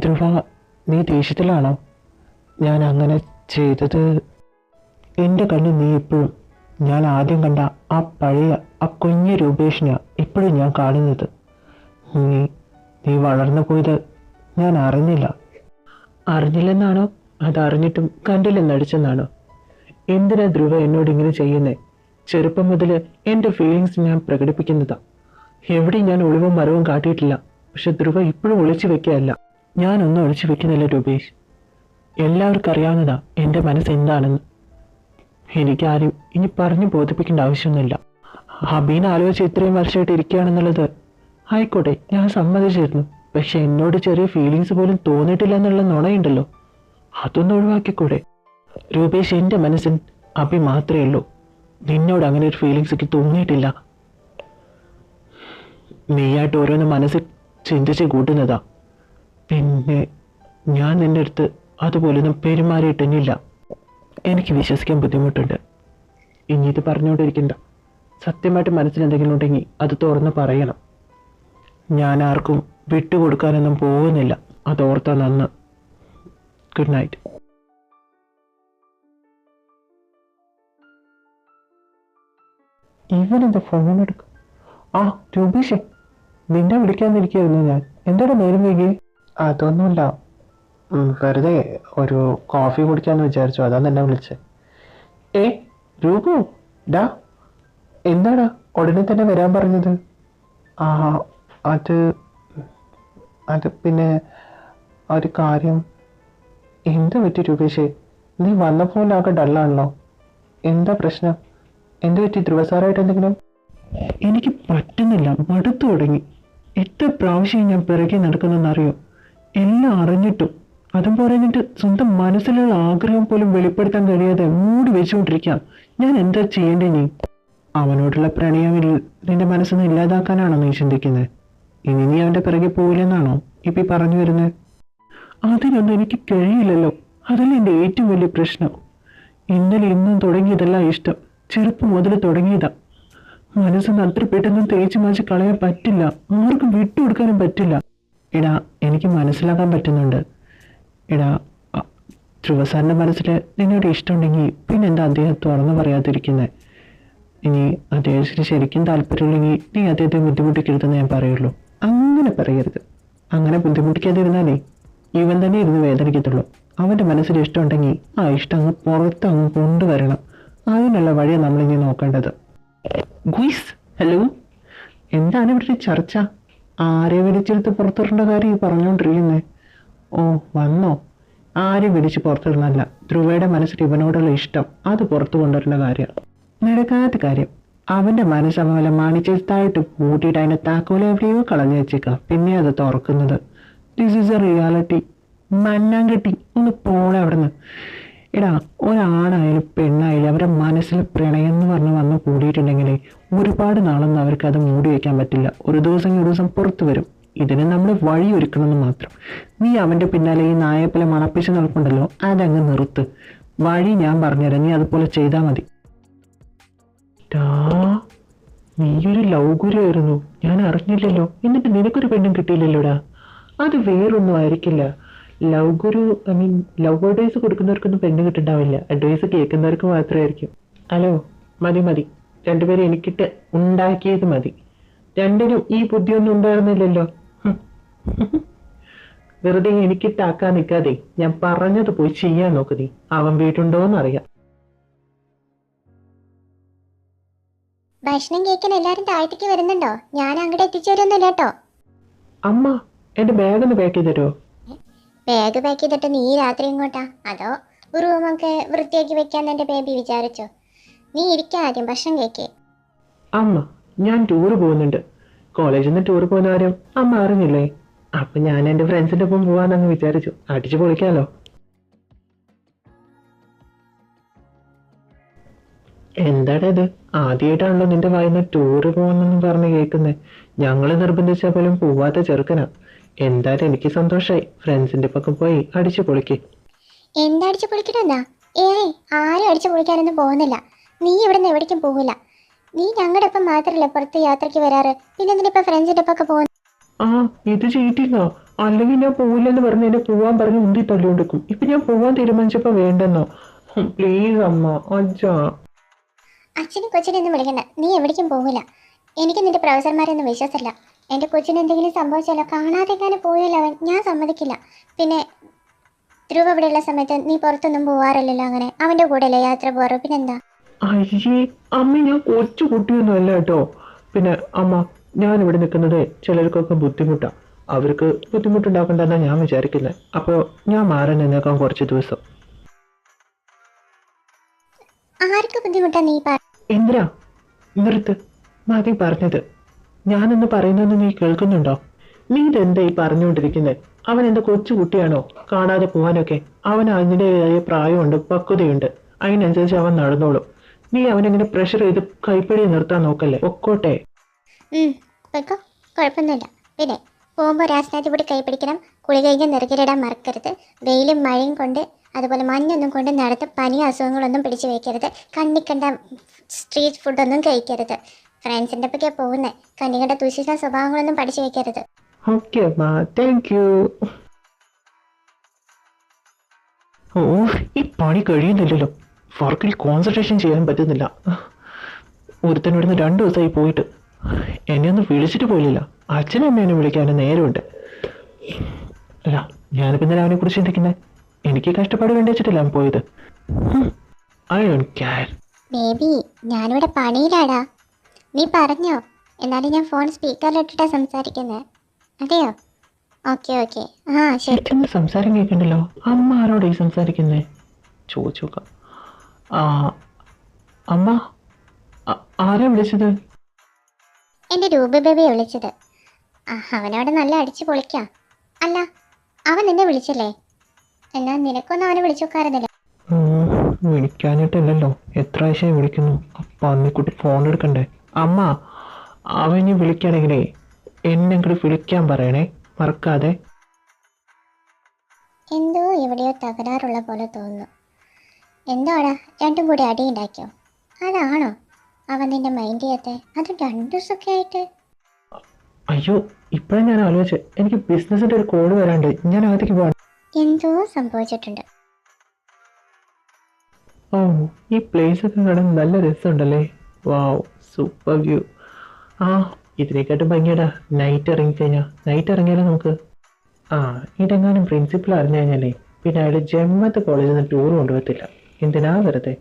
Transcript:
ധ്രുവ, നീ ദേഷ്യത്തിലാണോ? ഞാൻ അങ്ങനെ ചെയ്തത് എൻ്റെ കണ്ണിൽ നീ ഇപ്പോഴും ഞാൻ ആദ്യം കണ്ട ആ പഴയ ആ കുഞ്ഞു രൂപേഷിനെ ഇപ്പോഴും ഞാൻ കാണുന്നത്. നീ നീ വളർന്നു പോയത് ഞാൻ അറിഞ്ഞില്ല. അറിഞ്ഞില്ലെന്നാണോ അതറിഞ്ഞിട്ടും കണ്ടില്ലെന്നടിച്ചെന്നാണോ? എന്തിനാ ധ്രുവ എന്നോട് ഇങ്ങനെ ചെയ്യുന്നേ? ചെറുപ്പം മുതൽ എൻ്റെ ഫീലിങ്സ് ഞാൻ പ്രകടിപ്പിക്കുന്നതാ. എവിടെയും ഞാൻ ഒളിവും മരവും കാട്ടിയിട്ടില്ല. പക്ഷെ ധ്രുവ ഇപ്പോഴും ഒളിച്ചു വെക്കുകയല്ല. ഞാനൊന്നും ഒളിച്ചു വെക്കുന്നില്ല രൂപേഷ്. എല്ലാവർക്കും അറിയാവുന്നതാ എൻ്റെ മനസ്സ് എന്താണെന്ന്. എനിക്കാരും ഇനി പറഞ്ഞു ബോധിപ്പിക്കേണ്ട ആവശ്യമൊന്നുമില്ല. ഹബീനെ ആലോചിച്ച് ഇത്രയും വർഷമായിട്ട് ഇരിക്കുകയാണെന്നുള്ളത് ആയിക്കോട്ടെ, ഞാൻ സമ്മതിച്ചിരുന്നു. പക്ഷെ എന്നോട് ചെറിയ ഫീലിങ്സ് പോലും തോന്നിയിട്ടില്ല എന്നുള്ള നുണയുണ്ടല്ലോ, അതൊന്നും ഒഴിവാക്കിക്കൂടെ? രൂപേഷ്, എൻ്റെ മനസ്സിൽ അഭി മാത്രമേ ഉള്ളൂ. നിന്നോട് അങ്ങനെ ഒരു ഫീലിങ്സ് എനിക്ക് തോന്നിയിട്ടില്ല. നീയായിട്ട് ഓരോന്ന് മനസ്സിൽ ചിന്തിച്ച് കൂട്ടുന്നതാ. പിന്നെ ഞാൻ നിന്റെ അടുത്ത് അതുപോലൊന്നും പെരുമാറിയിട്ടില്ല. എനിക്ക് വിശ്വസിക്കാൻ ബുദ്ധിമുട്ടുണ്ട്. ഇനി ഇത് പറഞ്ഞുകൊണ്ടിരിക്കണ്ട. സത്യമായിട്ട് മനസ്സിലെന്തെങ്കിലും ഉണ്ടെങ്കിൽ അത് തുറന്ന് പറയണം. ഞാൻ ആർക്കും വിട്ടുകൊടുക്കാനൊന്നും പോകുന്നില്ല. അതോർത്താ നന്ന്. Good night. ഇവനെന്താ ഫോൺ എടുക്കും? ആ രൂപേഷേ, നിന്നെ വിളിക്കാന്നിരിക്കായിരുന്നു ഞാൻ. എന്താണ് നേരം വൈകി? അതൊന്നുമില്ല, വെറുതെ ഒരു കോഫി കുടിക്കാന്ന് വിചാരിച്ചു, അതാണ് എന്നെ വിളിച്ചത്. ഏ രൂപു, ഡാ, എന്താണ് ഉടനെ തന്നെ വരാൻ പറഞ്ഞത്? ആ അത് അത് പിന്നെ ഒരു കാര്യം. എന്ത് പറ്റി രൂപേഷേ? നീ വന്നപ്പോൾ ആകെ ഡള്ളാണല്ലോ. എന്താ പ്രശ്നം? എന്ത് പറ്റി? ധ്രുവസാറായിട്ട് എന്തെങ്കിലും? എനിക്ക് പറ്റുന്നില്ല, മടുത്തു തുടങ്ങി. എത്ര പ്രാവശ്യം ഞാൻ പിറകെ നടക്കുന്നെന്നറിയോ? എല്ലാം അറിഞ്ഞിട്ടും അതും പറഞ്ഞിട്ട് സ്വന്തം മനസ്സിലുള്ള ആഗ്രഹം പോലും വെളിപ്പെടുത്താൻ കഴിയാതെ മൂടി വെച്ചുകൊണ്ടിരിക്കാം. ഞാൻ എന്താ ചെയ്യേണ്ടേ? നീ അവനോടുള്ള പ്രണയമിൽ നിന്റെ മനസ്സിനെ ഇല്ലാതാക്കാനാണോ നീ ചിന്തിക്കുന്നത്? ഇനി നീ അവന്റെ പിറകെ പോവില്ലെന്നാണോ ഇപ്പൊ പറഞ്ഞു വരുന്നത്? അതിനൊന്നും എനിക്ക് കഴിയില്ലല്ലോ. അതല്ല എൻ്റെ ഏറ്റവും വലിയ പ്രശ്നം. ഇന്നലെ ഇന്നും തുടങ്ങിയതല്ല ഇഷ്ടം, ചെറുപ്പം മുതൽ തുടങ്ങിയതാ. മനസ്സിന് അത്ര പെട്ടെന്ന് തേച്ച് മാച്ച് കളയാൻ പറ്റില്ല. ആർക്കും വിട്ടുകൊടുക്കാനും പറ്റില്ല. എടാ, എനിക്ക് മനസ്സിലാക്കാൻ പറ്റുന്നുണ്ട്. എടാ, ധ്രുവസാറിന്റെ മനസ്സിൽ നിന്നോട് ഇഷ്ടമുണ്ടെങ്കിൽ പിന്നെന്താ അദ്ദേഹം തുറന്നു പറയാതിരിക്കുന്നത്? ഇനി അദ്ദേഹത്തിന് ശരിക്കും താല്പര്യമുണ്ടെങ്കിൽ നീ അദ്ദേഹത്തെ ബുദ്ധിമുട്ടിക്കരുതെന്ന് ഞാൻ പറയുള്ളൂ. അങ്ങനെ പറയരുത്. അങ്ങനെ ബുദ്ധിമുട്ടിക്കാതിരുന്നാലേ ഇവൻ തന്നെ ഇരുന്ന് വേദനിക്കത്തുള്ളൂ. അവന്റെ മനസ്സിൽ ഇഷ്ടമുണ്ടെങ്കിൽ ആ ഇഷ്ടം അങ്ങ് പുറത്തങ്ങ് കൊണ്ടുവരണം. അതിനുള്ള വഴിയാണ് നമ്മളിങ്ങനെ നോക്കേണ്ടത്. ഗുയിസ്, ഹലോ, എന്താണ് ഇവിടെ ചർച്ച? ആരെ വിളിച്ചെടുത്ത് പുറത്തിടേണ്ട കാര്യം ഈ പറഞ്ഞുകൊണ്ടിരിക്കുന്നേ? ഓ വന്നോ? ആരും വിളിച്ച് പുറത്തിടുന്നല്ല. ധ്രുവയുടെ മനസ്സിൽ ഇവനോടുള്ള ഇഷ്ടം അത് പുറത്തു കൊണ്ടുവരേണ്ട കാര്യം. നടക്കാത്ത കാര്യം. അവന്റെ മനസ്സ് അവനെ മാണിച്ചെടുത്തായിട്ട് കൂട്ടിയിട്ട് അതിന്റെ താക്കോല എവിടെയോ കളഞ്ഞു വെച്ചേക്കാം. പിന്നെ അത് തുറക്കുന്നത്. This is a reality. മന്നാങ്കെട്ടി, ഒന്ന് പോണേ അവിടെ നിന്ന്. എടാ, ഒരാണായാലും പെണ്ണായാലും അവരുടെ മനസ്സിൽ പ്രണയം എന്ന് പറഞ്ഞ് വന്ന് കൂടിയിട്ടുണ്ടെങ്കിൽ ഒരുപാട് നാളൊന്നും അവർക്ക് അത് മൂടി വയ്ക്കാൻ പറ്റില്ല. ഒരു ദിവസം പുറത്തു വരും. ഇതിന് നമ്മൾ വഴി ഒരുക്കണമെന്ന് മാത്രം. നീ അവന്റെ പിന്നാലെ ഈ നായപ്പല മണപ്പിച്ച് നടപ്പുണ്ടല്ലോ, അതങ്ങ് നിർത്ത്. വഴി ഞാൻ പറഞ്ഞുതരാം, നീ അതുപോലെ ചെയ്താൽ മതി. നീയൊരു ലവ് ഗുരു ആയിരുന്നു, ഞാൻ അറിഞ്ഞില്ലല്ലോ. എന്നിട്ട് നിനക്കൊരു പെണ്ണും കിട്ടിയില്ലല്ലോടാ. അത് വേറൊന്നും ആയിരിക്കില്ല. Love guru, I mean love advice കൊടുക്കുന്നവർക്കൊന്നും പെണ്ണ് കിട്ടുണ്ടാവില്ല. അഡ്വൈസ് കേൾക്കുന്നവർക്ക് മാത്രമായിരിക്കും. ഹലോ, മതി. രണ്ടുപേരും എനിക്കിട്ട് ഉണ്ടാക്കിയത് മതി. രണ്ടിനും ഈ ബുദ്ധിയൊന്നും ഉണ്ടായിരുന്നില്ലല്ലോ. വെറുതെ എനിക്കിട്ടാക്കാൻ നിൽക്കാതെ ഞാൻ പറഞ്ഞത് പോയി ചെയ്യാൻ നോക്ക്. നീ അവൻ വീട്ടുണ്ടോന്നറിയാം. ഭക്ഷണം കേൾക്കാൻ എല്ലാരും താഴത്തേക്ക് വരുന്നുണ്ടോ? ഞാൻ അങ്ങോട്ട് എത്തിച്ചേരൊന്നുമില്ല കേട്ടോ. അമ്മ, എന്റെ ബാഗ് ഒന്ന് പാക്ക് ചെയ്ത് തരുമോ? ബാഗ് പാക്ക് ചെയ്തിട്ട് നീ രാത്രി ഇങ്ങോട്ടാ? അതോ റൂമൊക്കെ വൃത്തിയാക്കി വെക്കാന്ന് എന്റെ ബേബി വിചാരിച്ചോ? നീ ഇരിക്കാൻ ആദ്യം, ഭക്ഷണം കേൾക്കേ. അമ്മ, ഞാൻ ടൂറ് പോകുന്നുണ്ട്. കോളേജിൽ നിന്ന് ടൂർ പോകുന്ന കാര്യം അമ്മ അറിഞ്ഞില്ലേ? അപ്പൊ ഞാൻ എന്റെ ഫ്രണ്ട്സിന്റെ ഒപ്പം പോവാന്നങ്ങ് വിചാരിച്ചു. അടിച്ചു പൊളിക്കാലോ. എന്താടാ ഇത്? ആദ്യമായിട്ടാണല്ലോ നിന്റെ വായിന്ന് ടൂറ് പോകുന്നെന്ന് പറഞ്ഞ് കേൾക്കുന്നത്. ഞങ്ങള് നിർബന്ധിച്ചാൽ പോലും പോവാത്ത ചെറുക്കനാ. എന്തായാലും എനിക്ക് സന്തോഷായി. ഫ്രണ്ട്സിന്റെ പക്കം പോയി അടിച്ചു പൊളിക്ക്. എന്താ അടിച്ചു പൊളിക്കണമെന്നാ? ഏയ്, ആരും അടിച്ചു പൊളിക്കാനൊന്നും പോകുന്നില്ല. നീ ഇവിടെ നിന്ന് എവിടേക്കും പോകില്ല. നീ ഞങ്ങളുടെ ഒപ്പം മാത്രമല്ല പുറത്ത് യാത്രയ്ക്ക് വരാറ്. പിന്നെ എന്തിനിപ്പോ ഫ്രണ്ട്സിന്റെ ഒപ്പം ഒക്കെ പോകുന്നു? ആ, ഇത് ചെയ്തിട്ടില്ല. അല്ലെങ്കിൽ ഞാൻ പോവില്ലെന്ന് പറഞ്ഞ് എന്നെ പോവാൻ പറഞ്ഞ് ഉന്തി തള്ളിക്കൊണ്ടിരിക്കും. ഇപ്പൊ ഞാൻ പോവാൻ തീരുമാനിച്ചപ്പോ വേണ്ടെന്നോ? പ്ലീസ് അമ്മ, അച്ഛാ. അച്ഛനും കൊച്ചിനൊന്നും വിളിക്കണ്ട, നീ എവിടേക്കും പോകില്ല. എനിക്ക് നിന്റെ പ്രൊഫസർമാരൊന്നും വിശ്വാസമില്ല. എൻ്റെ കൊച്ചിന് എന്തെങ്കിലും സംഭവിച്ചാലോ, കാണാതെങ്ങനെ പോയാലോ അവൻ, ഞാൻ സമ്മതിക്കില്ല. പിന്നെ ധ്രുവ ഇവിടെയുള്ള സമയത്ത് നീ പുറത്തൊന്നും പോവാറില്ലല്ലോ, അങ്ങനെ അവൻ്റെ കൂടെയല്ലേ യാത്ര പോകാറ്, പിന്നെന്താ? അയ്യേ അമ്മ, ഞാൻ കൊച്ചു കുട്ടിയൊന്നും അല്ല കേട്ടോ. പിന്നെ അമ്മ, ഞാൻ ഇവിടെ നിൽക്കുന്നത് ചിലർക്കൊക്കെ ബുദ്ധിമുട്ടാ. അവർക്ക് ബുദ്ധിമുട്ടുണ്ടാക്കണ്ടെന്നാ ഞാൻ വിചാരിക്കുന്നത്. അപ്പോൾ ഞാൻ മാറി നിന്നേക്കാം കുറച്ച് ദിവസം. ആർക്ക് ബുദ്ധിമുട്ടാ നീ പറ? എന്തിനാ? നിർത്ത്, മതി പറഞ്ഞത്. ഞാനെന്ന് പറയുന്നത് നീ കേൾക്കുന്നുണ്ടോ? നീ ഇതെന്താ ഈ പറഞ്ഞുകൊണ്ടിരിക്കുന്നത്? അവൻ എൻ്റെ കൊച്ചു കുട്ടിയാണോ കാണാതെ പോകാനൊക്കെ? അവൻ അതിൻ്റെതായ പ്രായമുണ്ട്, പക്വതയുണ്ട്. അതിനനുസരിച്ച് അവൻ നടന്നോളും. നീ അവനെങ്ങനെ പ്രഷർ ചെയ്ത് കൈപ്പിടി നിർത്താൻ നോക്കല്ലേ. ഒക്കോട്ടെ. പോയിക്കോ, കുഴപ്പമൊന്നുമില്ല. പിന്നെ പോകുമ്പോൾ രാസ്നാഥി കൂടി കൈ പിടിക്കണം. കുളി കഴിഞ്ഞ് നെറുകിലിടാൻ മറക്കരുത്. വെയിലും മഴയും കൊണ്ട് അതുപോലെ മഞ്ഞൊന്നും കൊണ്ട് നടത്ത് പനി അസുഖങ്ങളൊന്നും പിടിച്ചു വയ്ക്കരുത്. കണ്ണിക്കണ്ട സ്ട്രീറ്റ് ഫുഡൊന്നും കഴിക്കരുത്. ഫ്രണ്ട്സിൻ്റെ ഒപ്പൊക്കെ പോകുന്നത്. കണ്ണിക്കണ്ട ദൂഷിച്ച സ്വഭാവങ്ങളൊന്നും പഠിച്ചു വയ്ക്കരുത്. ഓക്കെ അമ്മ, താങ്ക് യു. ഓ, ഈ പണി കഴിയുന്നില്ലല്ലോ. വർക്കിൽ കോൺസെൻട്രേഷൻ ചെയ്യാൻ പറ്റുന്നില്ല. ഒരുത്തനിവിടുന്ന് 2 ദിവസമായി പോയിട്ട് എന്നെ ഒന്ന് വിളിച്ചിട്ട് പോയില്ല. അച്ഛനും അമ്മേനെ വിളിക്കാൻ നേരമുണ്ട്. അല്ല, ഞാനിപ്പോൾ ഇന്നലെ അവനെ കുറിച്ച് ചിന്തിക്കുന്നത്. എനിക്ക് കഷ്ടപ്പാട് വേണ്ടി വെച്ചിട്ടില്ല അവൻ പോയത്. I don't care. ബേബി, ഞാനിവിടെ പണിയിലാടാ. നീ പറഞ്ഞോ? എന്നാലും ഞാൻ ഫോൺ സ്പീക്കറിലിട്ടിട്ടാണ് സംസാരിക്കുന്നത്. അതെയോ? ഓക്കെ ഓക്കെ, ആ ശരി. എന്താ സംസാരം കേൾക്കണ്ടല്ലോ. അമ്മ ആരോട് ഈ സംസാരിക്കുന്നേ? ചോദിച്ചു നോക്കാം. അമ്മ, ആരാ വിളിച്ചത്? എൻ്റെ രൂപ ബേബിയെ വിളിച്ചത്. അവനവിടെ നല്ല അടിച്ചു പൊളിക്കാം. അല്ല, അവൻ നിന്നെ വിളിച്ചല്ലേ? എന്നാൽ നിനക്കൊന്നും അവനെ വിളിച്ചു നോക്കാറുന്നില്ല? വിളിക്കാനിട്ടല്ലോ, എത്ര ആഴ്ചയായി വിളിക്കുന്നു. അപ്പം അന്നിക്കുട്ടി ഫോൺ എടുക്കണ്ടേ? അമ്മ, അവനെ വിളിക്കുകയാണെങ്കിലേ എന്നെ ഇങ്ങോട്ട് വിളിക്കാൻ പറയണേ, മറക്കാതെ. എന്തോ എവിടെയോ തകരാറുള്ള പോലെ തോന്നുന്നു. എന്തോടാ, രണ്ടും കൂടി അടിയുണ്ടാക്കിയോ? അതാണോ അവൻ നിന്നെ മൈൻഡ് ചെയ്യാത്തെ? അത് 2 ദിവസമൊക്കെ ആയിട്ട്. അയ്യോ, ഇപ്പോഴും ഞാൻ ആലോചിച്ച്. എനിക്ക് ബിസിനസിൻ്റെ ഒരു കോള് വരാണ്ട്, ഞാൻ അകത്തേക്ക് പോകാൻ. എന്തോ സംഭവിച്ചിട്ടുണ്ട്. ഓ, ഈ പ്ലേസ് ഒക്കെ കാണാൻ നല്ല രസമുണ്ടല്ലേ. വാവ്, സൂപ്പർ വ്യൂ. ഇതിനെക്കാട്ടും ഭംഗിയടാ നൈറ്റ് ഇറങ്ങിക്കഴിഞ്ഞാൽ. നൈറ്റ് ഇറങ്ങിയാലോ നമുക്ക്? ഇതെങ്ങാനും പ്രിൻസിപ്പൽ അറിഞ്ഞു കഴിഞ്ഞാലേ പിന്നെ അയാൾ ജമ്മത്ത് കോളേജിൽ നിന്ന് ടൂർ കൊണ്ടുപോകത്തില്ല. എന്തിനാ വെറുതെ.